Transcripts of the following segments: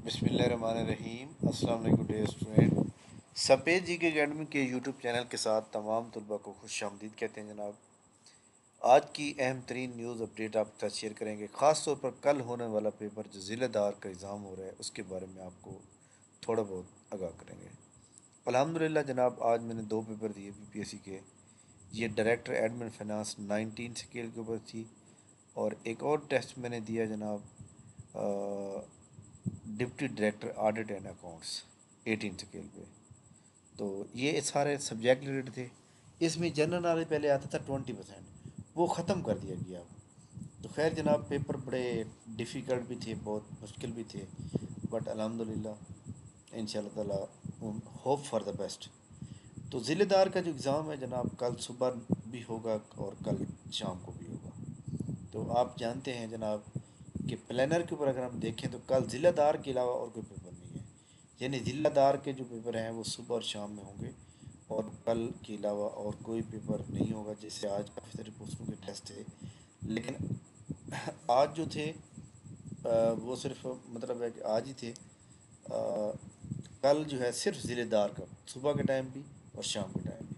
بسم اللہ الرحمن الرحیم۔ السلام علیکم ڈیئر اسٹوڈنٹ، سپید جی کے اکیڈمی کے یوٹیوب چینل کے ساتھ تمام طلباء کو خوش آمدید کہتے ہیں جناب۔ آج کی اہم ترین نیوز اپڈیٹ آپ کے ساتھ شیئر کریں گے، خاص طور پر کل ہونے والا پیپر جو ضلع دار کا ایگزام ہو رہا ہے اس کے بارے میں آپ کو تھوڑا بہت آگاہ کریں گے۔ الحمدللہ جناب، آج میں نے 2 پیپر دیے بی پی ایس سی کے۔ یہ ڈائریکٹر ایڈمن فائنانس 19 اسکیل کے اوپر تھی، اور ایک اور ٹیسٹ میں نے دیا جناب deputy director audit and accounts 18 scale پہ۔ تو یہ سارے سبجیکٹ ریلیٹڈ تھے۔ اس میں جنرل نالج پہلے آتا تھا 20%، وہ ختم کر دیا گیا اب۔ تو خیر جناب، پیپر بڑے ڈیفیکلٹ بھی تھے، بہت مشکل بھی تھے، بٹ الحمدللہ ان شاء اللہ تعالیٰ ہوپ فار دا بیسٹ۔ تو ضلع دار کا جو ایگزام ہے جناب، کل صبح بھی ہوگا اور کل شام کو بھی ہوگا۔ تو آپ جانتے ہیں جناب کہ پلانر کے اوپر اگر ہم دیکھیں تو کل ضلع دار کے علاوہ اور کوئی پیپر نہیں ہے، یعنی ضلع دار کے جو پیپر ہیں وہ صبح اور شام میں ہوں گے، اور کل کے علاوہ اور کوئی پیپر نہیں ہوگا۔ جیسے آج کافی سارے پوسٹوں کے ٹیسٹ تھے، لیکن آج جو تھے وہ صرف مطلب ہے کہ آج ہی تھے۔ کل جو ہے صرف ضلع دار کا، صبح کے ٹائم بھی اور شام کے ٹائم بھی۔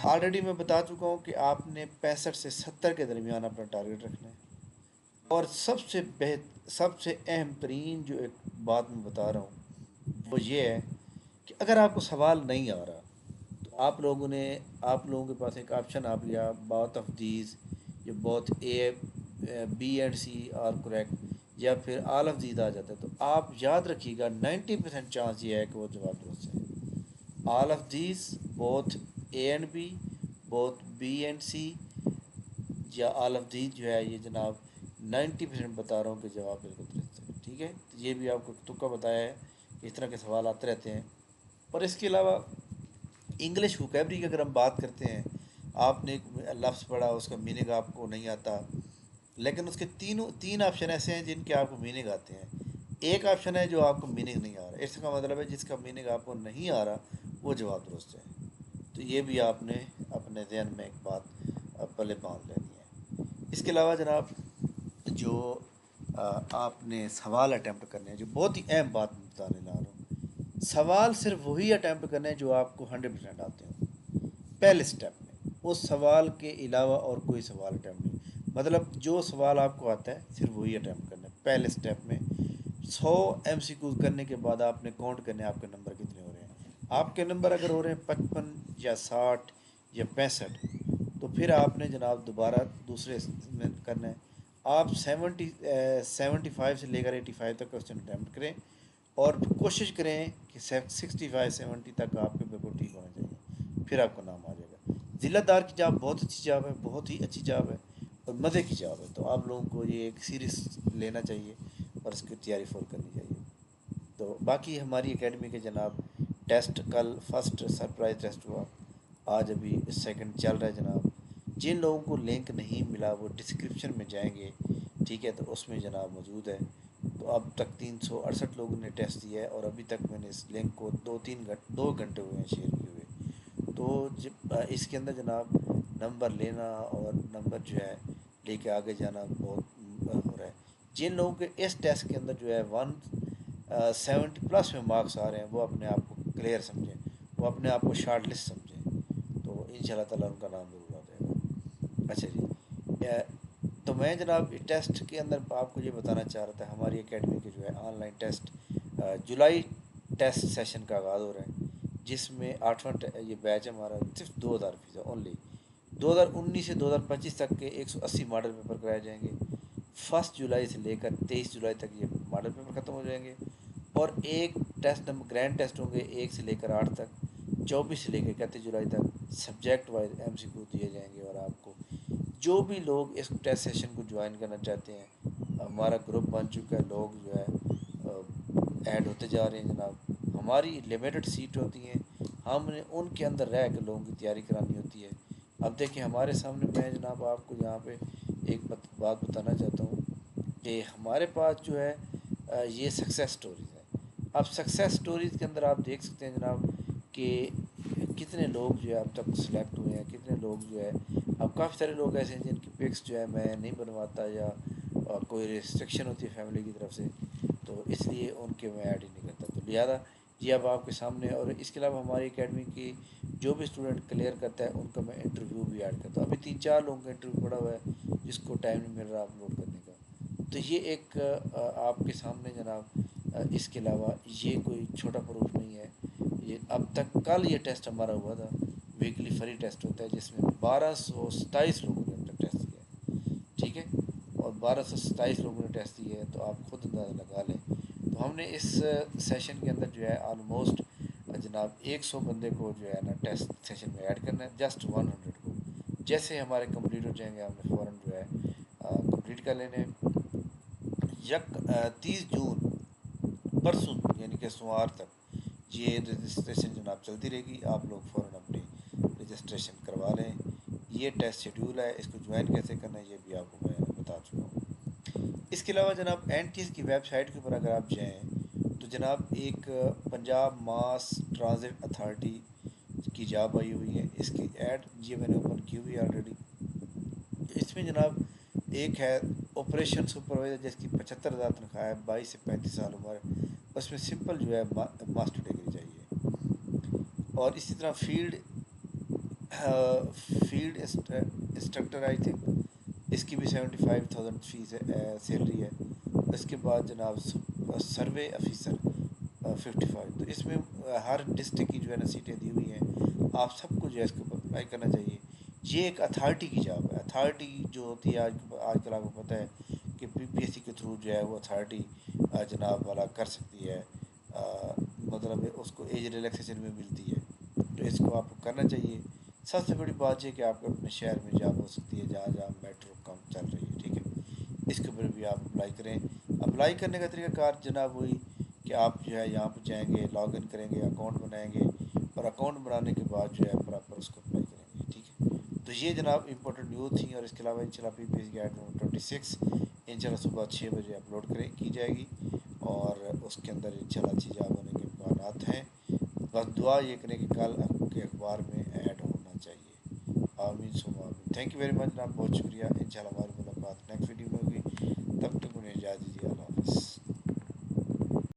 آلریڈی میں بتا چکا ہوں کہ آپ نے 65 سے 70 کے درمیان اپنا ٹارگیٹ رکھنا ہے، اور سب سے اہم ترین جو ایک بات میں بتا رہا ہوں وہ یہ ہے کہ اگر آپ کو سوال نہیں آ رہا تو آپ لوگوں کے پاس ایک آپشن آپ لیا، بات آف دیز، یا بہت A B and C or correct, یا پھر آل آف دیز آ جاتا ہے، تو آپ یاد رکھیے گا 90% چانس یہ ہے کہ وہ جواب درست ہے۔ All of these, both A and B, both B and C, یا آل آف دیز جو ہے یہ جناب 90% بتا رہا ہوں کہ جواب بالکل درست ہے۔ ٹھیک ہے، تو یہ بھی آپ کو تکا بتایا ہے کہ اس طرح کے سوال آتے رہتے ہیں۔ اور اس کے علاوہ انگلش ووکیبری کی اگر ہم بات کرتے ہیں، آپ نے ایک لفظ پڑھا، اس کا میننگ آپ کو نہیں آتا، لیکن اس کے تین آپشن ایسے ہیں جن کے آپ کو میننگ آتے ہیں۔ ایک آپشن ہے جو آپ کو میننگ نہیں آ رہا، اس کا مطلب ہے جس کا میننگ آپ کو نہیں آ رہا وہ جواب درست ہے۔ تو یہ بھی آپ نے اپنے ذہن میں ایک بات پلے باندھ لینی ہے۔ اس کے علاوہ جناب، جو آپ نے سوال اٹیمپٹ کرنے ہیں، جو بہت ہی اہم بات میں بتانے لا رہا ہوں، سوال صرف وہی اٹیمپٹ کرنے ہیں جو آپ کو 100% آتے ہوں پہلے سٹیپ میں۔ اس سوال کے علاوہ اور کوئی سوال اٹیمپٹ نہیں، مطلب جو سوال آپ کو آتا ہے صرف وہی اٹیمپٹ کرنا ہے پہلے سٹیپ میں۔ 100 ایم سی کیوز کرنے کے بعد آپ نے کاؤنٹ کرنے آپ کے نمبر کتنے ہو رہے ہیں۔ آپ کے نمبر اگر ہو رہے ہیں 55 یا 60 یا 65، تو پھر آپ نے جناب دوبارہ دوسرے میں کرنا ہے۔ آپ 75 سے لے کر 85 تک کوشچن اٹیمپٹ کریں، اور کوشش کریں کہ 65-70 تک آپ کے پیپر ٹھیک ہونے چاہیے، پھر آپ کا نام آ جائے گا۔ ضلع دار کی جاب بہت اچھی جاب ہے، بہت ہی اچھی جاب ہے، اور مزے کی جاب ہے۔ تو آپ لوگوں کو یہ ایک سیریز لینا چاہیے اور اس کی تیاری فل کرنی چاہیے۔ تو باقی ہماری اکیڈمی کے جناب ٹیسٹ، کل فرسٹ سرپرائز ٹیسٹ ہوا، آج ابھی سیکنڈ چل رہا ہے جناب۔ جن لوگوں کو لنک نہیں ملا وہ ڈسکرپشن میں جائیں گے، ٹھیک ہے، تو اس میں جناب موجود ہے۔ تو اب تک 368 لوگوں نے ٹیسٹ دیا ہے، اور ابھی تک میں نے اس لنک کو 2 گھنٹے ہوئے ہیں شیئر کیے ہوئے۔ تو اس کے اندر جناب نمبر لینا اور نمبر جو ہے لے کے آگے جانا بہت ہو رہا ہے۔ جن لوگوں کے اس ٹیسٹ کے اندر جو ہے 170+ میں مارکس آ رہے ہیں، وہ اپنے آپ کو کلیئر سمجھیں، وہ اپنے آپ کو شارٹ لسٹ سمجھیں، تو ان شاء اللہ تعالیٰ ان کا نام ضرور آ جائے گا۔ اچھا جی، تو میں جناب ٹیسٹ کے اندر آپ کو یہ بتانا چاہ رہا تھا، ہماری اکیڈمی کے جو ہے on line test July test session کا آغاز ہو رہا ہے، جس میں 8واں یہ بیچ ہمارا صرف 2000 فیس ہے اونلی۔ 2019 سے 2025 تک کے 180 ماڈل پیپر کرائے جائیں گے۔ 1 جولائی سے لے کر 23 جولائی تک یہ ماڈل پیپر ختم ہو جائیں گے، اور ایک ٹیسٹ گرینڈ ٹیسٹ ہوں گے 1 سے لے کر 8 تک، 24 سے لے کر 31 جولائی تک سبجیکٹ وائز ایم سی کیو دیے جائیں گے۔ اور آپ کو جو بھی لوگ اس ٹیسٹ سیشن کو جوائن کرنا چاہتے ہیں، ہمارا گروپ بن چکا ہے، لوگ جو ہے ایڈ ہوتے جا رہے ہیں جناب۔ ہماری لمیٹڈ سیٹ ہوتی ہیں، ہم نے ان کے اندر رہ کے لوگوں کی تیاری کرانی ہوتی ہے۔ اب دیکھیں ہمارے سامنے، میں جناب آپ کو یہاں پہ ایک بات بتانا چاہتا ہوں کہ ہمارے پاس جو ہے یہ سکسیس سٹوریز ہیں۔ اب سکسیس سٹوریز کے اندر آپ دیکھ سکتے ہیں جناب کہ کتنے لوگ جو ہے اب تک سلیکٹ ہوئے ہیں، کتنے لوگ جو ہے، اب کافی سارے لوگ ایسے ہیں جن کی پکس جو ہے میں نہیں بنواتا، یا کوئی ریسٹرکشن ہوتی ہے فیملی کی طرف سے، تو اس لیے ان کے میں ایڈ ہی نہیں کرتا. تو لہٰذا یہ اب آپ کے سامنے. اور اس کے علاوہ ہماری اکیڈمی کی جو بھی اسٹوڈنٹ کلیئر کرتا ہے ان کا میں انٹرویو بھی ایڈ کرتا ہوں. ابھی 3-4 لوگوں کا انٹرویو پڑا ہوا ہے جس کو ٹائم نہیں مل رہا اپلوڈ کرنے کا. تو یہ ایک آپ کے سامنے جناب. اس کے علاوہ یہ کوئی چھوٹا پروف نہیں ہے. یہ اب تک کل یہ ٹیسٹ ہمارا ہوا تھا، ویکلی فری ٹیسٹ ہوتا ہے جس میں 1227 لوگوں نے اب تک ٹیسٹ دیا ہے. ٹھیک ہے، اور 1227 لوگوں نے ٹیسٹ دیے ہیں تو آپ خود اندازہ لگا لیں. تو ہم نے اس سیشن کے اندر جو ہے آلموسٹ جناب 100 بندے کو جو ہے نا ٹیسٹ سیشن میں ایڈ کرنا ہے. جسٹ 100 کو جیسے ہمارے کمپلیٹ ہو جائیں گے ہم نے فوراً جو ہے کمپلیٹ کر لینے. 30 جون پرسوں یعنی کہ سوموار تک یہ رجسٹریشن جناب چلتی رہے گی. آپ لوگ فوراً اپنی رجسٹریشن کروا لیں. یہ ٹیسٹ شیڈیول ہے، اس کو جوائن کیسے کرنا ہے یہ بھی آپ کو میں بتا چکا ہوں. اس کے علاوہ جناب این ٹی ایس کی ویب سائٹ کے اوپر اگر آپ جائیں تو جناب ایک پنجاب ماس ٹرانزٹ اتھارٹی کی جاب آئی ہوئی ہے. اس کی ایڈ یہ میں نے اوپن کی ہوئی ہے آلریڈی. اس میں جناب ایک ہے آپریشن سپروائزر جس کی 75,000 تنخواہ ہے، 22 سے 35 سال عمر ہے. اس میں سمپل جو ہے ماسٹر ڈگری چاہیے. اور اسی طرح فیلڈ انسٹرکٹر آئی تھنک اس کی بھی 75,000 فیس ہے، سیلری ہے. اس کے بعد جناب سروے آفیسر 55. تو اس میں ہر ڈسٹرکٹ کی جو ہے نا سیٹیں دی ہوئی ہیں. آپ سب کو جو ہے اس کے اوپر اپلائی کرنا چاہیے. یہ ایک اتھارٹی کی جاب ہے. اتھارٹی جو ہوتی ہے آج کل آپ کو پتہ ہے کہ پی پی ایس سی کے تھرو جو ہے وہ اتھارٹی جناب والا کر سکتی ہے. مطلب اس کو ایج ریلیکسیشن میں ملتی ہے. تو اس کو آپ کو کرنا چاہیے. سب سے بڑی بات یہ کہ آپ کو اپنے شہر میں جاب ہو سکتی ہے جہاں جہاں میٹرو کم چل رہی ہے. ٹھیک ہے، اس کے اوپر بھی آپ اپلائی کریں. اپلائی کرنے کا طریقہ کار جناب وہی کہ آپ جو ہے یہاں پہ جائیں گے، لاگ ان کریں گے، اکاؤنٹ بنائیں گے، اور اکاؤنٹ بنانے کے بعد جو ہے پراپر اس کو اپلائی کریں گے. ٹھیک ہے، تو یہ جناب امپورٹنٹ نیوز تھیں. اور اس کے علاوہ انشاءاللہ پی پی ایس کی ایڈ 26 انشاءاللہ صبح 6 بجے اپلوڈ کی جائے گی. اور اس کے اندر انشاءاللہ اچھی جاب ہونے کے امکانات ہیں. بس دعا یہ کریں کہ کل کے اخبار میں ایڈ ہونا چاہیے. آمین ثم آمین. تھینک یو ویری مچ جناب، بہت شکریہ. انشاءاللہ ہماری ملاقات نیکسٹ ویڈیو میں ہوگی. تب تک انہیں اجازت دیجیے. اللہ حافظ.